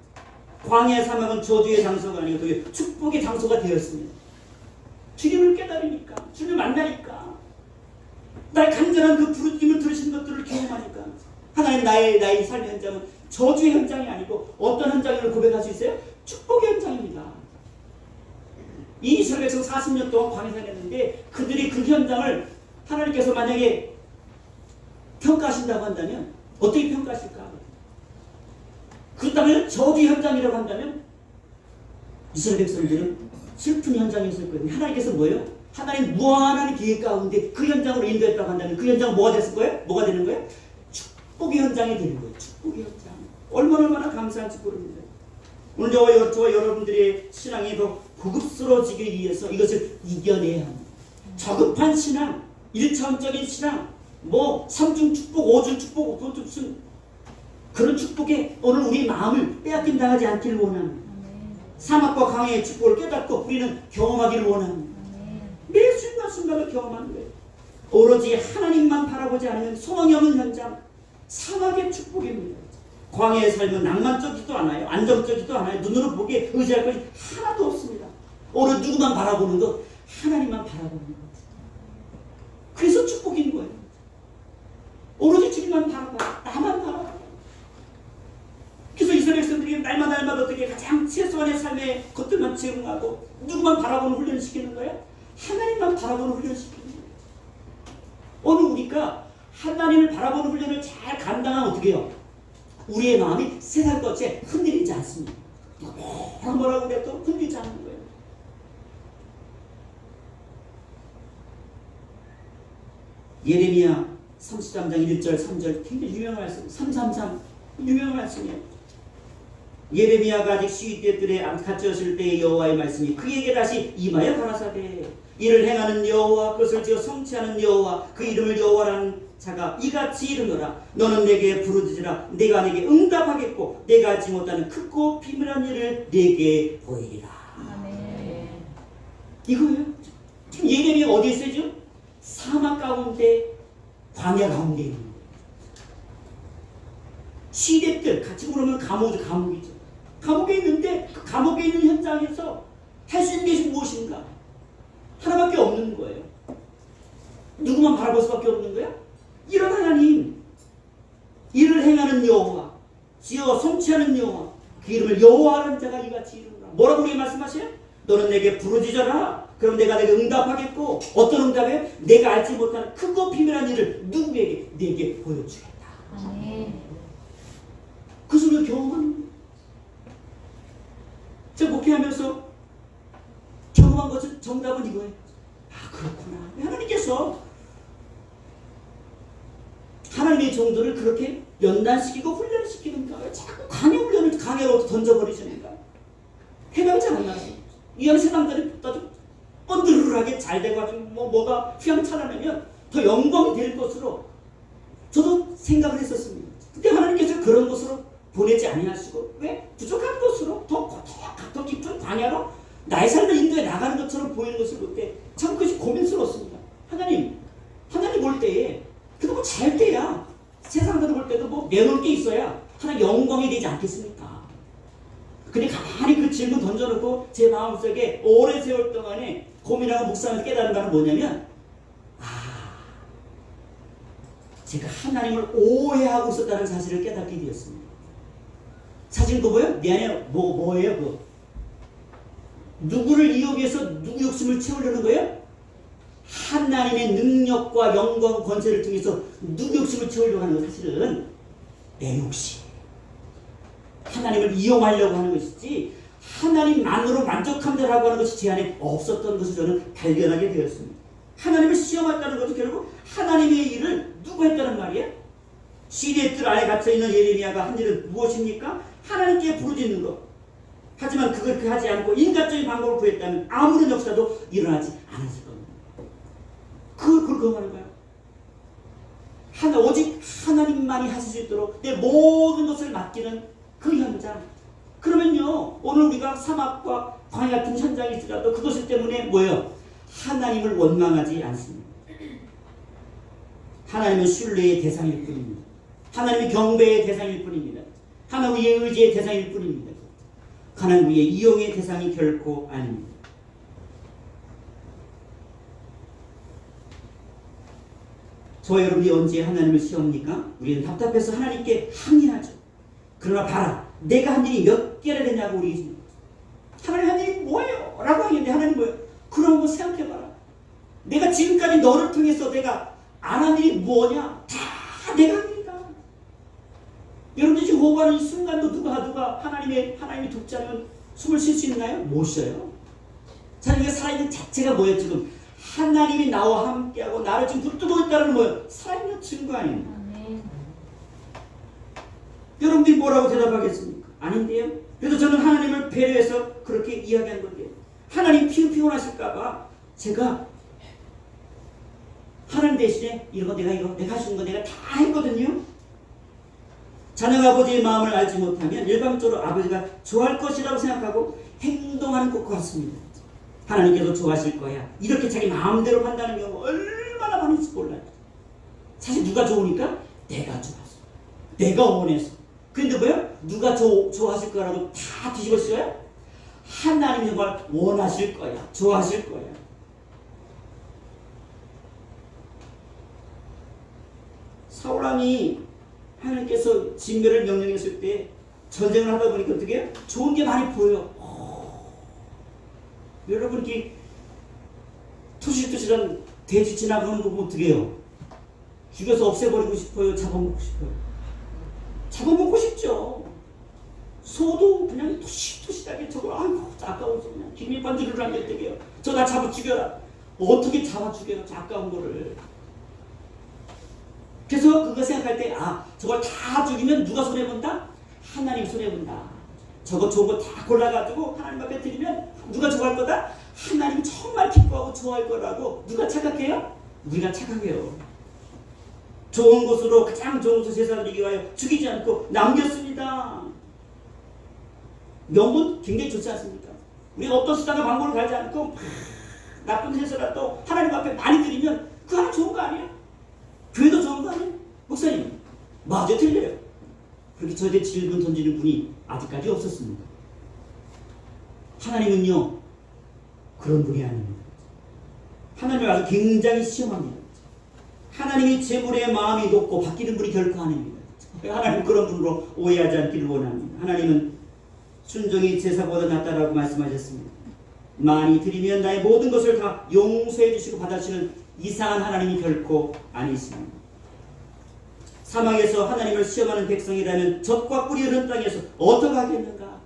광야의 사막은 저주의 장소가 아니고 그게 축복의 장소가 되었습니다. 주님을 깨달으니까, 주님을 만나니까, 나의 간절한 그 부르짖음을 들으신 것들을 경험하니까 하나님 나의 삶의 현장은 저주의 현장이 아니고 어떤 현장을 고백할 수 있어요? 축복의 현장입니다. 이 이스라엘 백성 40년 동안 광야 생활했는데 그들이 그 현장을 하나님께서 만약에 평가하신다고 한다면 어떻게 평가하실까? 그렇다면 저주 현장이라고 한다면 이스라엘 백성들은 슬픈 현장이었을 거예요. 하나님께서 뭐예요? 하나님 무한한 계획 가운데 그 현장으로 인도했다고 한다면 그 현장은 뭐가 됐을 거예요? 뭐가 되는 거예요? 축복의 현장이 되는 거예요. 축복의 현장. 얼마나 감사한지 모릅니다. 오늘 저와 여러분들의 신앙이 더 고급스러워지기 위해서 이것을 이겨내야 합니다. 저급한 신앙, 1차원적인 신앙, 뭐 3중 축복, 5중 축복, 무슨 그런 축복에 오늘 우리 마음을 빼앗김 당하지 않기를 원합니다. 사막과 강해의 축복을 깨닫고 우리는 경험하기를 원합니다. 매 순간순간을 경험하는 거예요. 오로지 하나님만 바라보지 않으면 소망이 없는 현장, 사막의 축복입니다. 광야의 삶은 낭만적이지도 않아요. 안정적이지도 않아요. 눈으로 보기에 의지할 것이 하나도 없습니다. 오로지 누구만 바라보는 것, 하나님만 바라보는 것. 그래서 축복인 거예요. 오로지 주님만 바라봐, 나만 바라봐. 그래서 이스라엘 백성들이 날마다 어떻게 가장 최소한의 삶의 것들만 제공하고 누구만 바라보는 훈련을 시키는 거예요? 하나님만 바라보는 훈련을 시키는 거예요. 오늘 우리가 하나님을 바라보는 훈련을 잘 감당하면 어떻게 해요? 우리의 마음이 세상 것에 흔들리지 않습니다. 뭐라고 그래도 흔들리지 않는 거예요. 예레미야 33장 1절 3절 굉장히 유명한 말씀 333 유명한 말씀이에요. 예레미야가 아직 시위 때 갇혔을 때의 여호와의 말씀이 그에게 다시 임하여 가라사대 이를 행하는 여호와 그것을 지어 성취하는 여호와 그 이름을 여호와라는 자가 이같이 이르노라 너는 내게 부르짖으라 내가 내게 응답하겠고 내가 알지 못하는 크고 비밀한 일을 내게 보이리라. 아멘. 이거예요. 지금 예레미야가 어디에 있어요? 사막 가운데 광야 가운데 있는 거예요. 시대들 같이 그러면 감옥이죠. 감옥에 있는데 그 감옥에 있는 현장에서 할 수 있는 것이 무엇인가? 하나밖에 없는 거예요. 누구만 바라볼 수밖에 없는 거야? 이런 하나님, 이를 행하는 여호와, 지어 성취하는 여호와, 그 이름을 여호와라는 자가 이같이 이르노라. 뭐라고 우리에게 말씀하셔요? 너는 내게 부르짖어라. 그럼 내가 내게 응답하겠고 어떤 응답이에요? 내가 알지 못하는 크고 비밀한 일을 누구에게? 내게 보여주겠다. 그 소리를 경험하는 거예요. 제가 목회하면서 경험한 것은 정답은 이거예요. 아 그렇구나. 하나님께서 하나님의 정도를 그렇게 연단시키고 훈련시키는가? 자꾸 강요훈련을 강요로 던져버리시는가? 해방지 않나요? 이왕 세상들이 뻔드르르하게 잘 돼가지고 뭐가 휘황찬란하면 더 영광이 될 것으로 저도 생각을 했었습니다. 근데 하나님께서 그런 것으로 보내지 아니하시고 왜? 부족한 것으로 더 깊은 광야로 나의 삶을 인도해 나가는 것처럼 보이는 것을 볼 때 참 그것이 고민스러웠습니다. 하나님 볼 때에 그래도 뭐 잘 때야 세상들을 볼 때도 뭐 내놓을 게 있어야 하나님 영광이 되지 않겠습니까? 근데 가만히 그 질문 던져놓고 제 마음속에 오랜 세월 동안에 고민하고 묵상하면서 깨달은 바는 뭐냐면 제가 하나님을 오해하고 있었다는 사실을 깨닫게 되었습니다. 사실 그거 뭐예요? 내 안에 뭐예요? 그거? 누구를 이용해서 누구 욕심을 채우려는 거예요? 하나님의 능력과 영광 권세를 통해서 누구 욕심을 채우려고 하는 건 사실은 내 욕심. 하나님을 이용하려고 하는 것이지 하나님만으로 만족한다라고 하는 것이 제 안에 없었던 것을 저는 발견하게 되었습니다. 하나님을 시험했다는 것도 결국 하나님의 일을 누가 했다는 말이에요? 시내뜰 안에 갇혀있는 예레미야가 한 일은 무엇입니까? 하나님께 부르짖는 것. 하지만 그걸 그렇게 하지 않고 인간적인 방법을 구했다면 아무런 역사도 일어나지 않았을 겁니다. 그걸 경험하는 거예요. 오직 하나님만이 하실 수 있도록 내 모든 것을 맡기는 그 현장. 그러면요, 오늘 우리가 사막과 광야 같은 현장이 있더라도 그것을 때문에 뭐예요? 하나님을 원망하지 않습니다. 하나님은 신뢰의 대상일 뿐입니다. 하나님이 경배의 대상일 뿐입니다. 하나님의 의지의 대상일 뿐입니다. 하나님의 이용의 대상이 결코 아닙니다. 저와 여러분이 언제 하나님을 시험합니까? 우리는 답답해서 하나님께 항의하죠. 그러나 봐라, 내가 한 일이 몇 개나 되냐고 우리 얘기합니다. 하나님 한 일이 뭐예요? 라고 하겠는데 하나님 뭐예요? 그런 거 생각해봐라. 내가 지금까지 너를 통해서 내가 안 한 일이 뭐냐? 다 내가 한 일이다. 여러분들 지금 호흡하는 이 순간도 누가 하나님이 돕지 않으면 숨을 쉴 수 있나요? 못 쉬어요. 자, 이게 살아있는 자체가 뭐예요? 지금 하나님이 나와 함께하고 나를 지금 붙들고 있다는 뭐예요? 살아있는 증거 아닙니까? 여러분들이 뭐라고 대답하겠습니까? 아닌데요? 그래서 저는 하나님을 배려해서 그렇게 이야기한 건데요. 하나님 피곤하실까봐 제가 하나님 대신에 내가 하시는 거 내가 다 했거든요. 자녀가 아버지의 마음을 알지 못하면 일방적으로 아버지가 좋아할 것이라고 생각하고 행동하는 것 같습니다. 하나님께서 좋아하실 거야. 이렇게 자기 마음대로 판단하는 경우 얼마나 많은지 몰라요. 사실 누가 좋으니까 내가 좋아서, 내가 원해서. 근데 뭐야? 누가 좋아하실 거라고 다 뒤집어 쓰여요? 하나님 정말 원하실 거야. 좋아하실 거야. 사울왕이 하나님께서 진멸을 명령했을 때 전쟁을 하다 보니까 어떻게 해요? 좋은 게 많이 보여요. 여러분 이렇게 투실투실한 돼지 지나가는 거 보면 어떻게 해요? 죽여서 없애버리고 싶어요? 잡아먹고 싶어요? 잡아먹고 싶죠. 소도 그냥 투실투실하게 저걸 아이고 아까워서 그냥 비밀반지를 하면 어떻게 해요? 저 나 잡아 죽여라. 어떻게 잡아 죽여요? 저 아까운 거를. 그래서 그거 생각할 때 저걸 다 죽이면 누가 손해본다? 하나님 손해본다. 저거 좋은 거 다 골라가지고 하나님 앞에 드리면 누가 좋아할 거다? 하나님이 정말 기뻐하고 좋아할 거라고 누가 착각해요? 우리가 착각해요. 좋은 곳으로 가장 좋은 곳으로 제사를 드리기 위하여 죽이지 않고 남겼습니다. 명분 굉장히 좋지 않습니까? 우리가 어떤 수단과 방법을 갈지 않고 나쁜 제사라도 하나님 앞에 많이 드리면 그거 하나 좋은 거 아니에요? 교회도 좋은 거 아니에요? 목사님 맞아요, 틀려요. 그렇게 저에게 질문 던지는 분이 아직까지 없었습니다. 하나님은요 그런 분이 아닙니다. 하나님을 아주 굉장히 시험합니다. 하나님이 재물의 마음이 높고 바뀌는 분이 결코 아닙니다. 하나님 그런 분으로 오해하지 않기를 원합니다. 하나님은 순종이 제사보다 낫다라고 말씀하셨습니다. 많이 드리면 나의 모든 것을 다 용서해 주시고 받아주시는 이상한 하나님이 결코 아니십니다. 사막에서 하나님을 시험하는 백성이라면 젖과 꿀이 흐르는 땅에서 어떻게 하겠는가?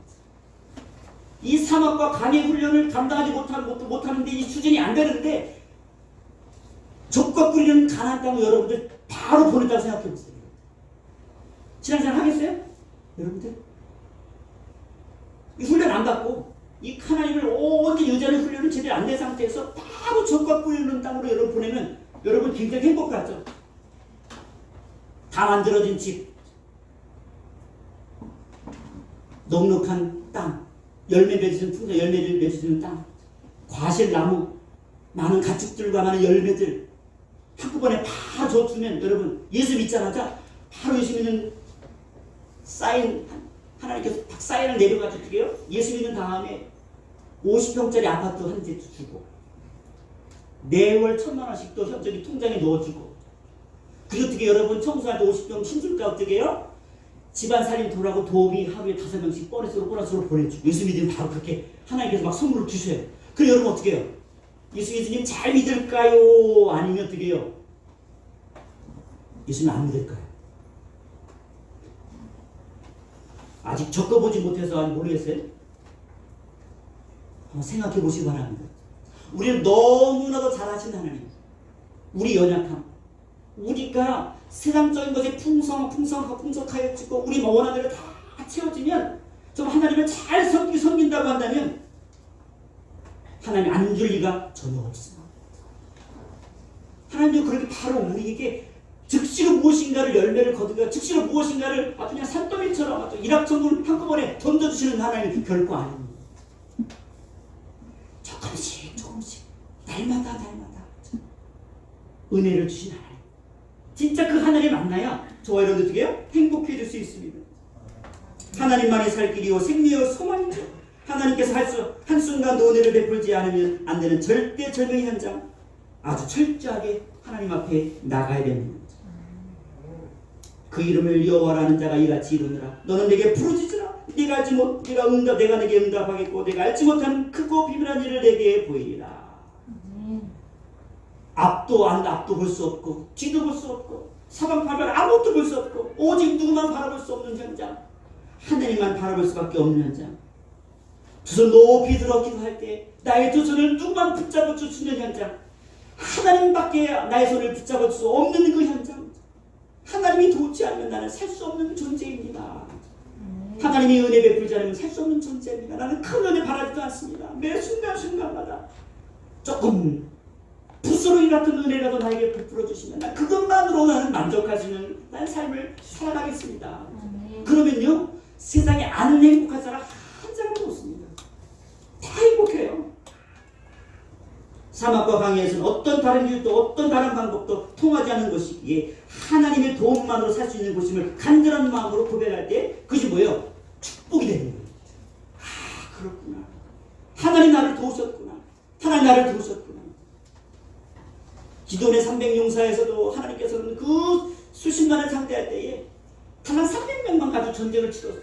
이 사막과 강의 훈련을 감당하지 못하는데 이 수준이 안 되는데 젖과 꿀이 흐르는 가나안 땅을 여러분들 바로 보냈다고 생각해 보세요. 신앙생활 하겠어요? 여러분들? 이 훈련 안 받고 이 하나님을 온전히 의지하는 훈련을 제대로 안 된 상태에서 바로 젖과 꿀이 흐르는 땅으로 여러분 보내면 여러분 굉장히 행복하죠? 다 만들어진 집, 넉넉한 땅, 열매 맺어주는 풍성 열매를 맺어주는 땅, 과실나무, 많은 가축들과 많은 열매들 한꺼번에 다 줘주면 여러분 예수 믿자마자 바로 예수 믿는 사인 하나님께서 딱 사인을 내려가지고 어떻게 해요? 예수 믿는 다음에 50평짜리 아파트 한 채 주고 매월 1,000만 원씩 또 저기 통장에 넣어주고 그리고 어떻게 여러분 청소할 때 50평 힘줄까 어떻게 해요? 집안 살림 돌아고 도우미 하루에 5명씩 보너스로 보내주고 예수 믿으면 바로 그렇게 하나님께서 막 선물을 주셔요. 그럼 여러분 어떻게 해요? 예수 예수님 잘 믿을까요? 아니면 어떻게 해요? 예수님 안 믿을까요? 아직 겪어보지 못해서 모르겠어요? 한번 생각해 보시기 바랍니다. 우리는 너무나도 잘하신 하나님, 우리 연약함, 우리가 세상적인 것에 풍성하여지고 우리 원하는 대로 다 채워지면 좀 하나님을 잘 섬긴다고 한다면 하나님 안 줄 리가 전혀 없습니다. 하나님도 그렇게 바로 우리에게 즉시로 무엇인가를 열매를 거두고 즉시로 무엇인가를 아주 그냥 산더미처럼 아주 일확천금을 한꺼번에 던져주시는 하나님이 결코 아닙니다. 조금씩 날마다 은혜를 주신 하나님, 진짜 그 하나님 만나야 저와 여러분들 어떻게 해요? 행복해질 수 있습니다. 하나님만이 살 길이요 생명이요 소망이죠. 하나님께서 한순간도 은혜를 베풀지 않으면 안 되는 절대절명의 현장, 아주 철저하게 하나님 앞에 나가야 됩니다. 그 이름을 여호와라는 자가 이같이 이르느라 너는 내게 부르짖으라. 내가 내게 응답하겠고 내가 알지 못한 크고 비밀한 일을 내게 보이리라. 앞도 볼 수 없고 뒤도 볼 수 없고 사방팔방 아무것도 볼 수 없고 오직 누구만 바라볼 수 없는 현장, 하나님만 바라볼 수밖에 없는 현장, 두 손 높이 들어 기도할 때 나의 두 손을 누구만 붙잡아 주시는 현장, 하나님밖에 나의 손을 붙잡을 수 없는 그 현장, 하나님이 도우지 않으면 나는 살 수 없는 존재입니다. 하나님이 은혜 베풀지 않으면 살 수 없는 존재입니다. 나는 큰 은혜 바라지도 않습니다. 매 순간순간마다 조금 붓으로 같은 은혜라도 나에게 베풀어 주시면 난 그것만으로 나는 만족할 수 있는 나의 삶을 살아가겠습니다. 그러면요 세상에 안 행복한 사람 한 사람도 없습니다. 다 행복해요. 사막과 광야에서는 어떤 다른 길도 어떤 다른 방법도 통하지 않는 것이기에 하나님의 도움만으로 살 수 있는 곳임을 간절한 마음으로 고백할 때 그것이 뭐예요? 축복이 되는 거예요. 아 그렇구나. 하나님 나를 도우셨구나. 하나님 나를 도우셨구나. 기도원의 300용사에서도 하나님께서는 그 수십만을 상대할 때에 단 한 300명만 가지고 전쟁을 치렀어요.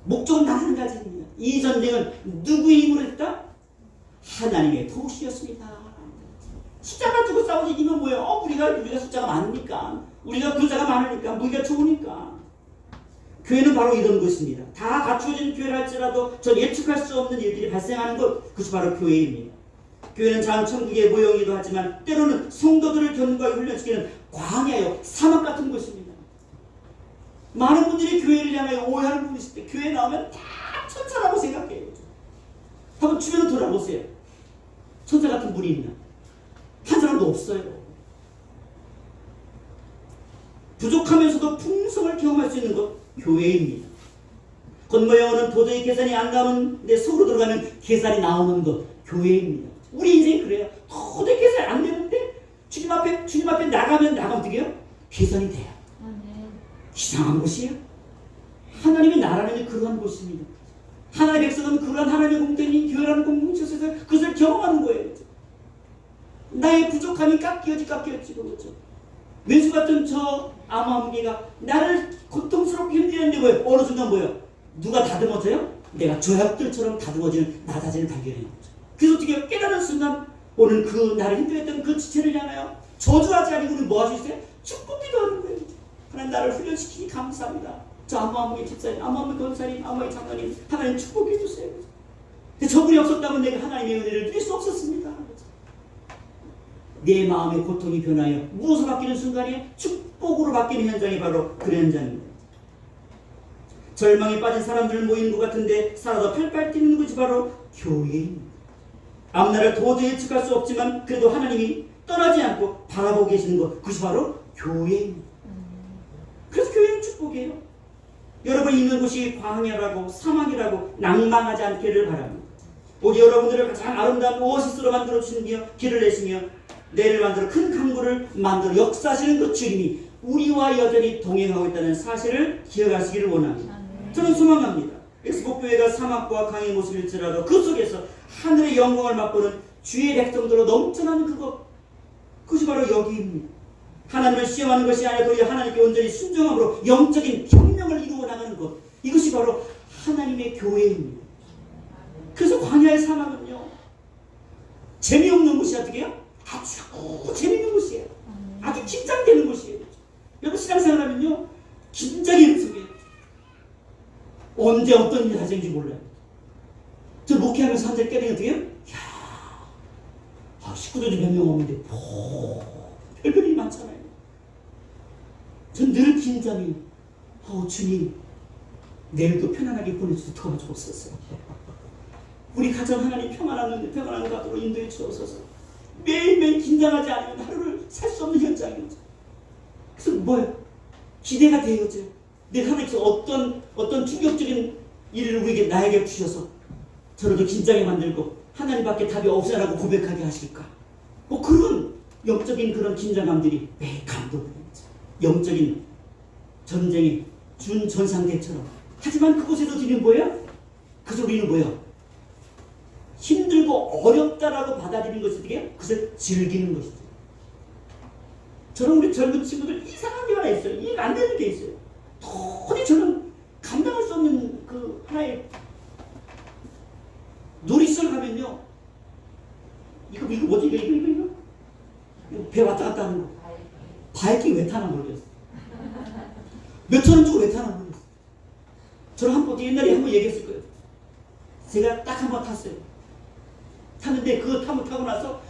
목적은 단 한 가지입니다. 이 전쟁은 누구의 힘으로 했다? 하나님의 도우시였습니다. 숫자 가지고 싸우지 이면 뭐예요? 우리가 숫자가 많으니까, 우리가 부자가 많으니까, 무기가 좋으니까. 교회는 바로 이런 것입니다. 다 갖추어진 교회를 할지라도 전 예측할 수 없는 일들이 발생하는 것, 그것이 바로 교회입니다. 교회는 참 천국의 모형이기도 하지만 때로는 성도들을 견고하게 훈련시키는 광야요 사막 같은 곳입니다. 많은 분들이 교회를 향하여 오해하는 분이 있을 때 교회에 나오면 다 천사라고 생각해요. 한번 주변을 돌아보세요. 천사 같은 분이 있나? 한 사람도 없어요. 부족하면서도 풍성을 경험할 수 있는 것 교회입니다. 겉모양으로는 도저히 계산이 안 나오는데 속으로 들어가면 계산이 나오는 것 교회입니다. 우리 인생이 그래요. 도저히 계산이 안 되는데 주님 앞에 나가면 어떻게 해요? 계산이 돼요. 이상한 곳이에요. 하나님의 나라는 그러한 곳입니다. 하나님의 백성은 그러한 하나님의 공동체인 교회라는 공동체에서 그것을 경험하는 거예요. 나의 부족함이 깎여지고 그렇죠. 매주 같은 저 암암기가 나를 고통스럽게 힘들었는데 뭐예요? 어느 순간 뭐예요? 누가 다듬어져요? 내가 조약들처럼 다듬어지는 나 자신을 발견해요. 그래서 어떻게 깨달은 순간 오늘 그 나를 힘들었던 그 지체를 향하여 저주하지 아니고 우리 뭐 할 수 있어요? 축복기도 하는 거예요. 하나님 나를 훈련시키니 감사합니다. 저 암암기 집사님, 암암기 권사님, 암암기 장로님 하나님 축복해 주세요. 저분이 없었다면 내가 하나님의 은혜를 누릴 수 없었습니다. 내 마음의 고통이 변하여 무엇으로 바뀌는 순간에 축복으로 바뀌는 현장이 바로 그 현장입니다. 절망에 빠진 사람들 모이는 것 같은데 살아도 팔팔 뛰는 것이 바로 교회입니다. 앞날을 도저히 예측할 수 없지만 그래도 하나님이 떠나지 않고 바라보고 계시는 것, 그것이 바로 교회입니다. 그래서 교회는 축복이에요. 여러분이 있는 곳이 광야라고 사막이라고 낭만하지 않기를 바랍니다. 오직 여러분들을 가장 아름다운 오아시스로 만들어주시며 길을 내시며 내를 만들어 큰 강구를 만들어 역사하시는 그 주님이 우리와 여전히 동행하고 있다는 사실을 기억하시기를 원합니다. 저는 소망합니다. 엑스포교회가 사막과 강의 모습일지라도 그 속에서 하늘의 영광을 맛보는 주의 백성들로 넘쳐나는 그것이 바로 여기입니다. 하나님을 시험하는 것이 아니라 도리어 하나님께 온전히 순종함으로 영적인 혁명을 이루어 나가는 것, 이것이 바로 하나님의 교회입니다. 그래서 광야의 사막은요 재미없는 곳이 어떻게 해요? 아주 재미있는 곳이에요. 아주 긴장되는 곳이에요. 여러분 신앙생활하면요 긴장이 연습이에요. 언제 어떤 일이 발생인지 몰라요. 저 목회하면서 한 잔 깨달으면 어떻게 해요? 식구들이 몇 명 없는데 별별이 많잖아요. 전 늘 긴장이 주님 내일도 편안하게 보내주셔서 도와주옵소서. 우리 가정 하나님 평안한 가도로 인도해 주옵소서. 매일매일 긴장하지 않으면 하루를 살 수 없는 현장이죠. 그래서 뭐예요? 기대가 되어져. 내 하나님께서 어떤 충격적인 일을 우리에게 나에게 주셔서 저를 긴장에 만들고 하나님밖에 답이 없으라고 고백하게 하실까? 그런 영적인 그런 긴장감들이 매일 감동됩니다. 영적인 전쟁의 준전상대처럼. 하지만 그곳에서 우리는 뭐예요? 그래서 우리는 뭐예요? 힘들고 어렵다라고 받아들이는 것이 어떻게 해요? 그것을 즐기는 것이죠. 저는 우리 젊은 친구들 이상한 게 하나 있어요. 이해가 안 되는 게 있어요. 도저히 저는 감당할 수 없는 그 하나의 놀이시설 가면요. 이거 뭐지? 이거 배 왔다 갔다 하는 거. 바이킹 왜 타나 모르겠어. 몇천 원 주고 왜 타나 모르겠어. 저는 옛날에 한 번 얘기했을 거예요. 제가 딱 한 번 탔어요. 탔는데 그거 타고 나서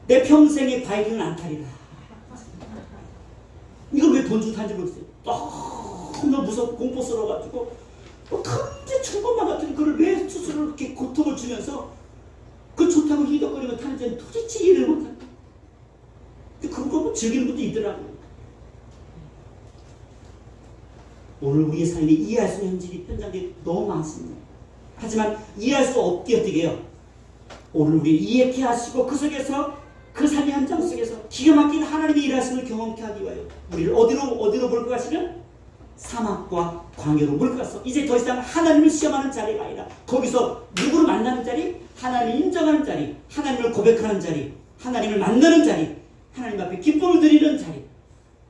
내 평생에 바이킹은 안 타리라. 이걸 왜 돈 주고 탄지 모르겠어요. 너무 무섭고 공포스러워가지고 탐지 천번만 같은 그걸 왜 스스로 이렇게 고통을 주면서 그 좋다고 희덕거리고 타는지는 도대체 이해를 못한다. 그거 즐기는 것도 있더라고요. 오늘 우리의 삶이 이해할 수 있는 현장들이 너무 많습니다. 하지만 이해할 수 없게 어떻게 해요? 오늘 우리 이해케 하시고 그 속에서 그 삶의 현장 속에서 기가 막힌 하나님의 일하심을 경험케 하기 위하여 우리를 어디로 몰고 가시는? 사막과 광야로 몰고 갔어. 이제 더 이상 하나님을 시험하는 자리가 아니라 거기서 누구를 만나는 자리? 하나님을 인정하는 자리, 하나님을 고백하는 자리, 하나님을 만나는 자리, 하나님 앞에 기쁨을 드리는 자리.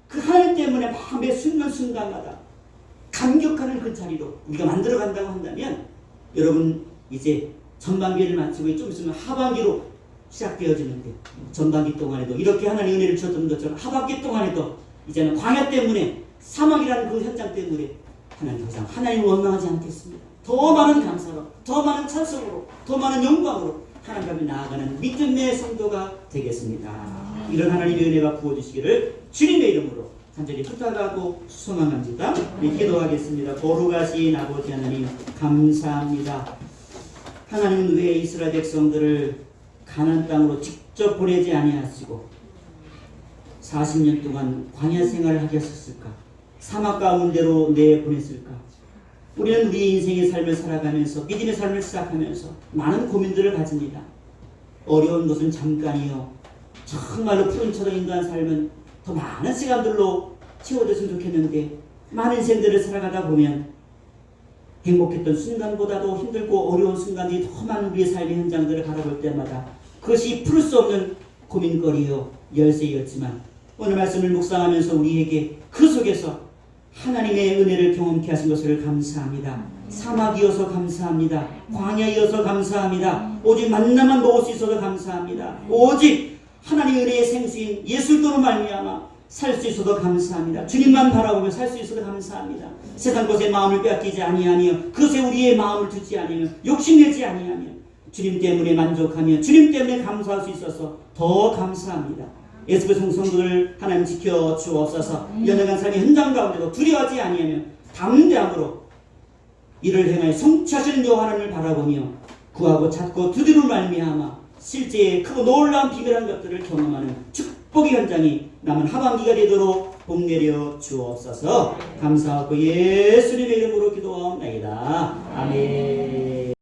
그 하나님 때문에 매 순간순간마다 감격하는 그 자리로 우리가 만들어 간다고 한다면 여러분 이제 전반기를 마치고 좀 있으면 하반기로 시작되어지는데 전반기 동안에도 이렇게 하나님의 은혜를 주셨던 것처럼 하반기 동안에도 이제는 광야 때문에 사막이라는 그 현장 때문에 하나님 더 이상 하나님을 원망하지 않겠습니다. 더 많은 감사로, 더 많은 찬송으로, 더 많은 영광으로 하나님 앞에 나아가는 믿음의 성도가 되겠습니다. 이런 하나님의 은혜가 부어주시기를 주님의 이름으로 간절히 부탁하고 소망합니다. 기도하겠습니다. 거룩하신 아버지 하나님 감사합니다. 하나님은 왜 이스라엘 백성들을 가나안 땅으로 직접 보내지 아니하시고 40년 동안 광야 생활을 하게 하셨을까? 사막 가운데로 내보냈을까? 우리는 우리 인생의 삶을 살아가면서 믿음의 삶을 시작하면서 많은 고민들을 가집니다. 어려운 것은 잠깐이요. 정말로 푸른처럼 인도한 삶은 더 많은 시간들로 채워졌으면 좋겠는데 많은 인생들을 살아가다 보면 행복했던 순간보다도 힘들고 어려운 순간들이 더 많은 우리의 삶의 현장들을 바라볼 때마다 그것이 풀 수 없는 고민거리요 열쇠였지만 오늘 말씀을 묵상하면서 우리에게 그 속에서 하나님의 은혜를 경험케 하신 것을 감사합니다. 사막이어서 감사합니다. 광야이어서 감사합니다. 오직 만나만 먹을 수 있어서 감사합니다. 오직 하나님의 은혜의 생수인 예수 그리스도로 말미암아 살 수 있어서 감사합니다. 주님만 바라보며 살 수 있어서 감사합니다. 세상 것에 마음을 빼앗기지 아니하며 그것에 우리의 마음을 두지 아니하며 욕심내지 아니하며 주님 때문에 만족하며 주님 때문에 감사할 수 있어서 더 감사합니다. 예수의 성도를 하나님 지켜 주옵소서. 연약한 삶의 현장 가운데도 두려워하지 아니하며 담대함으로 이를 행하여 성취하시는 여호와 하나님을 바라보며 구하고 찾고 두드려 말미암아 실제의 크고 놀라운 비밀한 것들을 경험하는 축복의 현장이 남은 하반기가 되도록 복 내려 주옵소서. 감사하고 예수님의 이름으로 기도하옵나이다. 아멘.